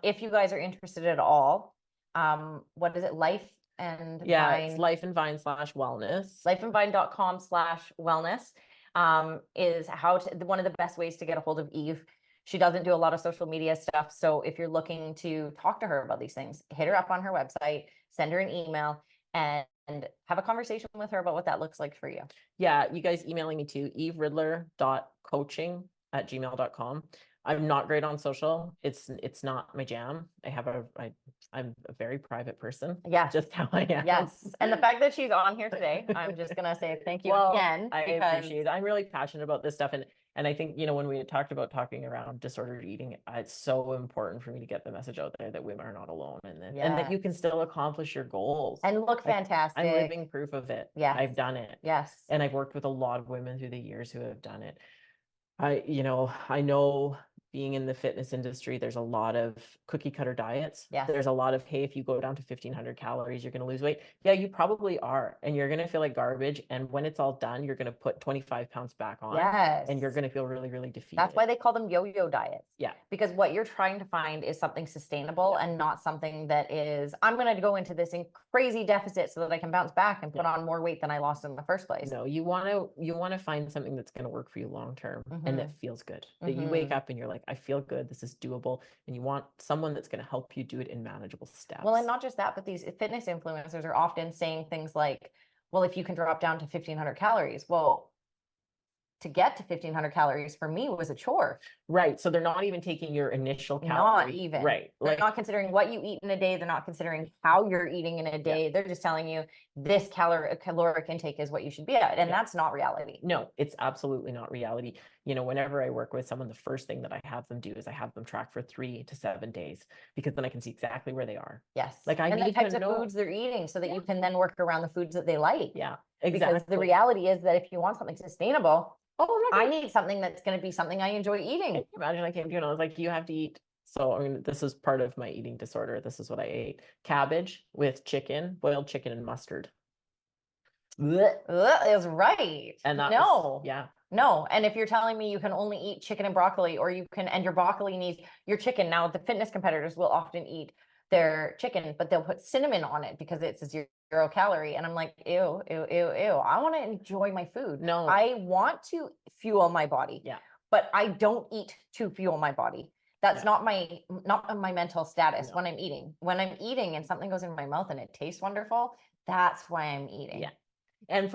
if you guys are interested at all, what is it? and Yeah, it's Vine. Life and Vine /wellness. lifeandvine.com/wellness is one of the best ways to get a hold of Eve. She doesn't do a lot of social media stuff. So if you're looking to talk to her about these things, hit her up on her website, send her an email, and have a conversation with her about what that looks like for you. Yeah, you guys emailing me too, everidler.coaching@gmail.com. I'm not great on social. It's not my jam. I'm a very private person. Yeah. Just how I am. Yes. And the fact that she's on here today, I'm just gonna say thank you again. I appreciate it. I'm really passionate about this stuff. And I think, when we had talked about talking around disordered eating, it's so important for me to get the message out there that women are not alone and that you can still accomplish your goals. And look fantastic. I'm living proof of it. Yes. I've done it. Yes. And I've worked with a lot of women through the years who have done it. I know being in the fitness industry, there's a lot of cookie cutter diets. Yes. There's a lot of, hey, if you go down to 1,500 calories, you're going to lose weight. Yeah, you probably are. And you're going to feel like garbage. And when it's all done, you're going to put 25 pounds back on. Yes. And you're going to feel really, really defeated. That's why they call them yo-yo diets. Yeah. Because what you're trying to find is something sustainable and not something that is, I'm going to go into this crazy deficit so that I can bounce back and put on more weight than I lost in the first place. No, you want to find something that's going to work for you long term and that feels good. That you wake up and you're like, I feel good. This is doable. And you want someone that's going to help you do it in manageable steps. Well, and not just that, but these fitness influencers are often saying things like, well, if you can drop down to 1,500 calories, well, to get to 1,500 calories for me was a chore. Right. So they're not even taking your initial calorie. Not even. Right. They're not considering what you eat in a day. They're not considering how you're eating in a day. They're just telling you this caloric intake is what you should be at. And that's not reality. No, it's absolutely not reality. Whenever I work with someone, the first thing that I have them do is I have them track for 3 to 7 days, because then I can see exactly where they are. Yes. And the types of foods they're eating so that you can then work around the foods that they like. Yeah, exactly. Because the reality is that if you want something sustainable, I need something that's going to be something I enjoy eating. Can you imagine I came to you and I was like, you have to eat. So, this is part of my eating disorder. This is what I ate. Cabbage with chicken, boiled chicken and mustard. Is right. And that no. Yeah. No. And if you're telling me you can only eat chicken and broccoli, or and your broccoli needs your chicken. Now, the fitness competitors will often eat their chicken, but they'll put cinnamon on it because it's 0 calorie. And I'm like, ew, ew, ew, ew. I want to enjoy my food. No. I want to fuel my body. Yeah. But I don't eat to fuel my body. That's not my mental status when I'm eating. When I'm eating and something goes in my mouth and it tastes wonderful, that's why I'm eating. Yeah. And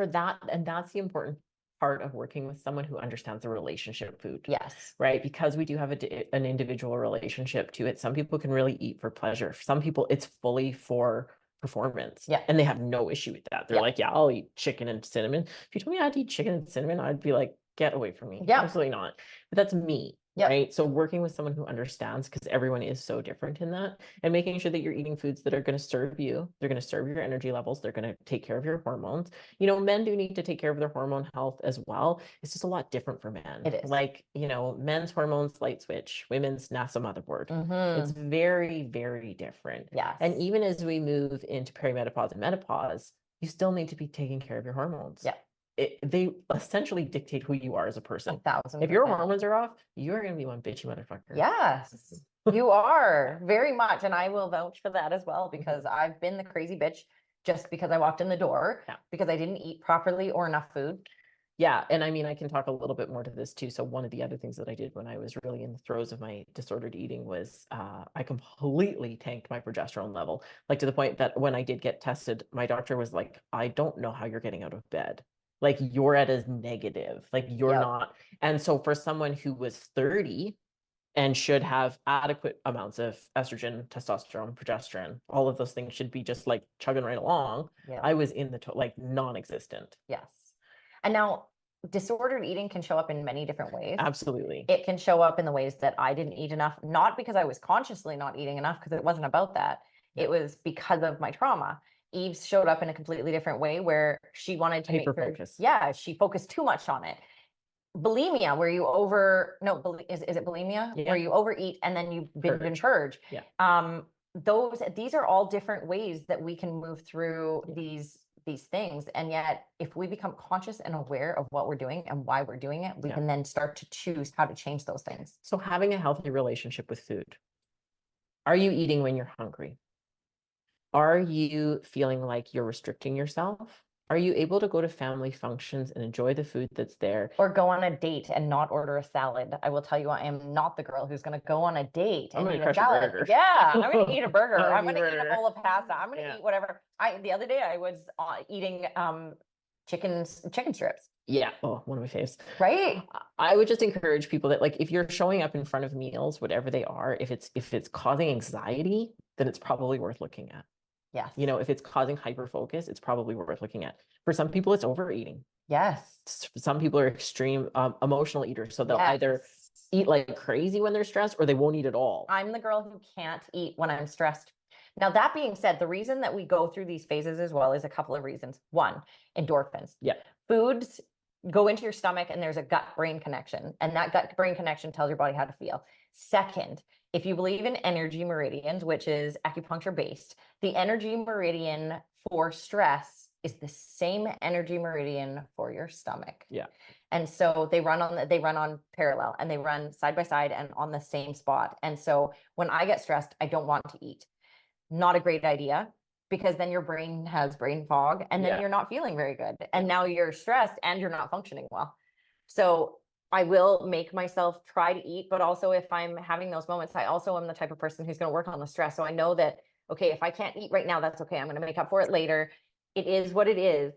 that's the important part of working with someone who understands the relationship food. Yes. Right. Because we do have an individual relationship to it. Some people can really eat for pleasure. Some people, it's fully for performance. Yeah. And they have no issue with that. They're like, yeah, I'll eat chicken and cinnamon. If you told me I had to eat chicken and cinnamon, I'd be like, get away from me. Yeah. Absolutely not. But that's me. Yep. Right. So working with someone who understands, because everyone is so different in that, and making sure that you're eating foods that are going to serve you, they're going to serve your energy levels, they're going to take care of your hormones. Men do need to take care of their hormone health as well. It's just a lot different for men. It is. Like, men's hormones light switch, women's NASA motherboard. It's Mm-hmm. very, very different. Yes. And even as we move into perimenopause and menopause, you still need to be taking care of your hormones. Yeah. They essentially dictate who you are as a person. 1,000%. If your hormones are off, you're going to be one bitchy motherfucker. Yes, you are very much. And I will vouch for that as well, because I've been the crazy bitch just because I walked in the door, because I didn't eat properly or enough food. Yeah. And I can talk a little bit more to this too. So one of the other things that I did when I was really in the throes of my disordered eating was I completely tanked my progesterone level, like to the point that when I did get tested, my doctor was like, I don't know how you're getting out of bed. Like, you're at a negative, like you're not. And so for someone who was 30 and should have adequate amounts of estrogen, testosterone, progesterone, all of those things should be just like chugging right along. Yeah. I was in the like non-existent. Yes. And now disordered eating can show up in many different ways. Absolutely. It can show up in the ways that I didn't eat enough, not because I was consciously not eating enough, because it wasn't about that. It was because of my trauma. Eve showed up in a completely different way, where she wanted to she focused too much on it. Bulimia, where you is it bulimia? Yeah. Where you overeat and then you binge and purge. Yeah. These are all different ways that we can move through these things. And yet, if we become conscious and aware of what we're doing and why we're doing it, we can then start to choose how to change those things. So having a healthy relationship with food. Are you eating when you're hungry? Are you feeling like you're restricting yourself? Are you able to go to family functions and enjoy the food that's there? Or go on a date and not order a salad. I will tell you, I am not the girl who's going to go on a date I'm and gonna eat a crush a salad. burger. Yeah, I'm going to eat a burger. I'm I'm gonna going eat a to eat a burger. bowl of pasta. I'm going to Yeah. eat whatever. The other day I was eating chicken strips. Yeah. Oh, one of my faves. Right? I would just encourage people that, like, if you're showing up in front of meals, whatever they are, if it's causing anxiety, then it's probably worth looking at. Yes. You know, if it's causing hyper focus, it's probably worth looking at. For some people, it's overeating. Yes. Some people are extreme emotional eaters, so they'll Yes. either eat like crazy when they're stressed, or they won't eat at all. I'm the girl who can't eat when I'm stressed. Now, that being said, the reason that we go through these phases as well is a couple of reasons. One, endorphins. Yeah. Foods go into your stomach and there's a gut-brain connection, and that gut-brain connection tells your body how to feel. Second, if you believe in energy meridians, which is acupuncture based, the energy meridian for stress is the same energy meridian for your stomach. Yeah. And so they run on parallel, and they run side by side and on the same spot. And so when I get stressed, I don't want to eat. Not a great idea, because then your brain has brain fog, and then you're not feeling very good. And now you're stressed and you're not functioning well. So I will make myself try to eat, but also if I'm having those moments, I also am the type of person who's going to work on the stress. So I know that, okay, if I can't eat right now, that's okay. I'm going to make up for it later. It is what it is.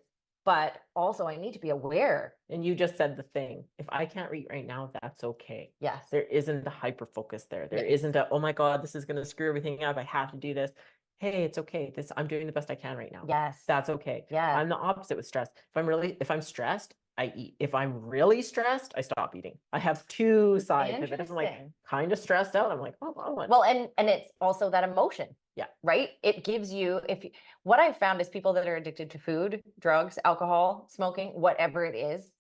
But also I need to be aware. And you just said the thing. If I can't eat right now, that's okay. Yes. There isn't the hyper focus there. There isn't a, oh my God, this is going to screw everything up. I have to do this. Hey, it's okay. I'm doing the best I can right now. Yes. That's okay. Yeah. I'm the opposite with stress. If I'm stressed, I eat. If I'm really stressed, I stop eating. I have two sides of it. If I'm like kind of stressed out, I'm like, oh, well, and it's also that emotion. Yeah. Right. It gives you, what I've found is people that are addicted to food, drugs, alcohol, smoking, whatever it is,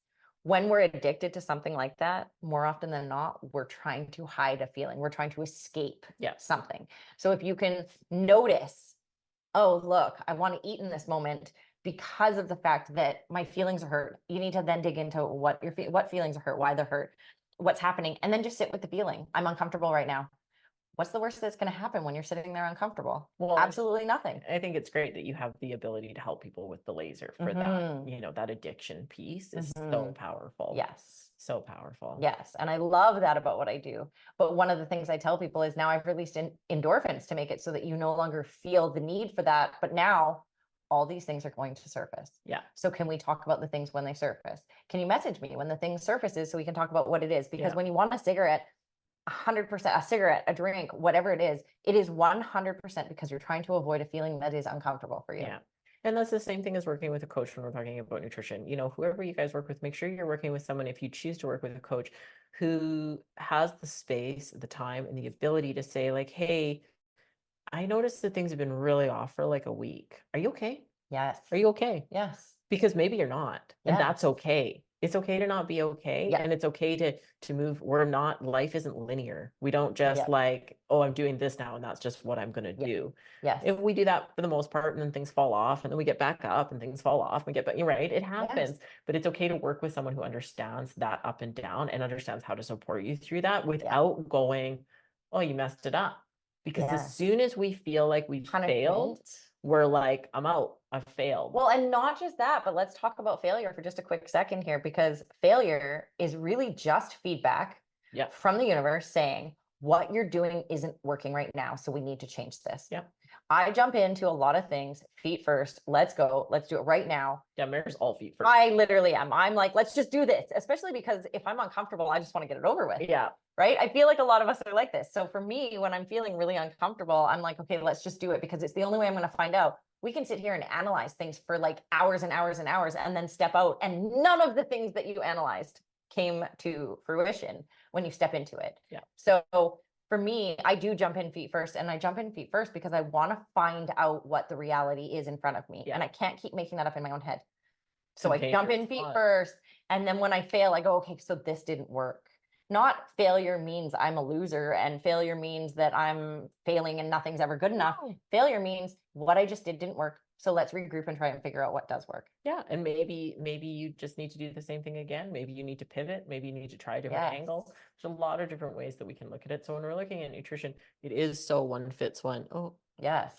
when we're addicted to something like that, more often than not, we're trying to hide a feeling. We're trying to escape something. So if you can notice, oh, look, I want to eat in this moment because of the fact that my feelings are hurt. You need to then dig into what feelings are hurt, why they're hurt, what's happening, and then just sit with the feeling. I'm uncomfortable right now. What's the worst that's going to happen when you're sitting there uncomfortable? Well, absolutely nothing. I think it's great that you have the ability to help people with the laser for that. You know, that addiction piece is so powerful. Yes. So powerful. Yes. And I love that about what I do. But one of the things I tell people is now I've released endorphins to make it so that you no longer feel the need for that. But now all these things are going to surface. Yeah. So can we talk about the things when they surface? Can you message me when the thing surfaces so we can talk about what it is? Because when you want a cigarette, 100%, a cigarette, a drink, whatever it is 100% because you're trying to avoid a feeling that is uncomfortable for you. Yeah. And that's the same thing as working with a coach when we're talking about nutrition. You know, whoever you guys work with, make sure you're working with someone, if you choose to work with a coach, who has the space, the time, and the ability to say, like, hey, I noticed that things have been really off for like a week. Are you okay? Yes. Are you okay? Yes. Because maybe you're not. And that's okay. It's okay to not be okay. And it's okay to move. Life isn't linear. We don't just like, oh, I'm doing this now and that's just what I'm going to do. Yes. If we do that for the most part, and then things fall off, and then we get back up and things fall off, we get back, you're right. It happens, but it's okay to work with someone who understands that up and down and understands how to support you through that without going, oh, you messed it up. Because as soon as we feel like we've failed, we're like, I'm out. I've failed. Well, and not just that, but let's talk about failure for just a quick second here, because failure is really just feedback from the universe saying what you're doing isn't working right now. So we need to change this. Yeah. I jump into a lot of things feet first. Let's go. Let's do it right now. Yeah, Mary's all feet first. I literally am. I'm like, let's just do this, especially because if I'm uncomfortable, I just want to get it over with. Yeah. Right. I feel like a lot of us are like this. So for me, when I'm feeling really uncomfortable, I'm like, okay, let's just do it because it's the only way I'm going to find out. We can sit here and analyze things for like hours and hours and hours and then step out. And none of the things that you analyzed came to fruition when you step into it. Yeah. So for me, I do jump in feet first, and I jump in feet first because I want to find out what the reality is in front of me. And I can't keep making that up in my own head. So I jump in feet first. And then when I fail, I go, okay, so this didn't work. Not failure means I'm a loser and failure means that I'm failing and nothing's ever good enough. No. Failure means what I just did didn't work. So let's regroup and try and figure out what does work. Yeah. And maybe you just need to do the same thing again. Maybe you need to pivot. Maybe you need to try a different angle. There's a lot of different ways that we can look at it. So when we're looking at nutrition, it is so one fits one. Oh, yes.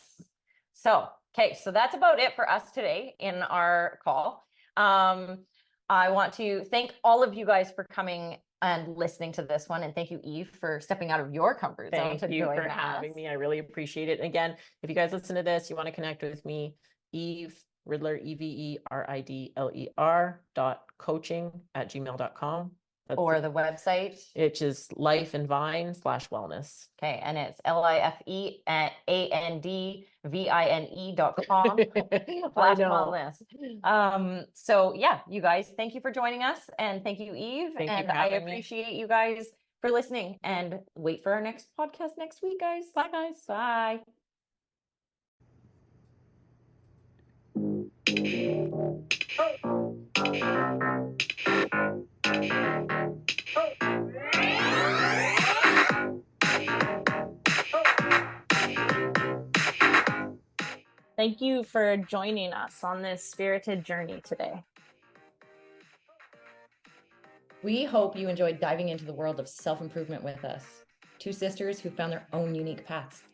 So that's about it for us today in our call. I want to thank all of you guys for coming and listening to this one. And thank you, Eve, for stepping out of your comfort zone. Thank you for having me. I really appreciate it. And again, if you guys listen to this, you want to connect with me, Eve Ridler, EVERIDLER.coaching@gmail.com. Or the website. It's just lifeandvine/wellness. Okay. And it's lifeandvine.com/wellness. So yeah, you guys, thank you for joining us. And thank you, Eve. And I appreciate you guys for listening, and wait for our next podcast next week, guys. Bye, guys. Bye. Thank you for joining us on this spirited journey today. We hope you enjoyed diving into the world of self-improvement with us. Two sisters who found their own unique paths.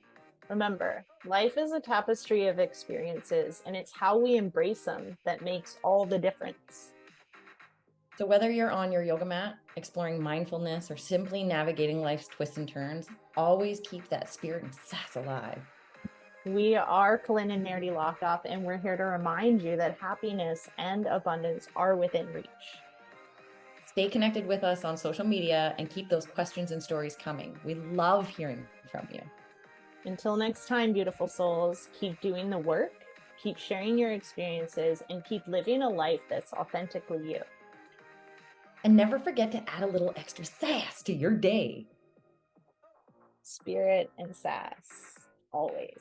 Remember, life is a tapestry of experiences, and it's how we embrace them that makes all the difference. So whether you're on your yoga mat, exploring mindfulness, or simply navigating life's twists and turns, always keep that spirit and sass alive. We are Colin and Meridee Lockoff, and we're here to remind you that happiness and abundance are within reach. Stay connected with us on social media and keep those questions and stories coming. We love hearing from you. Until next time, beautiful souls, keep doing the work, keep sharing your experiences, and keep living a life that's authentically you. And never forget to add a little extra sass to your day. Spirit and sass, always.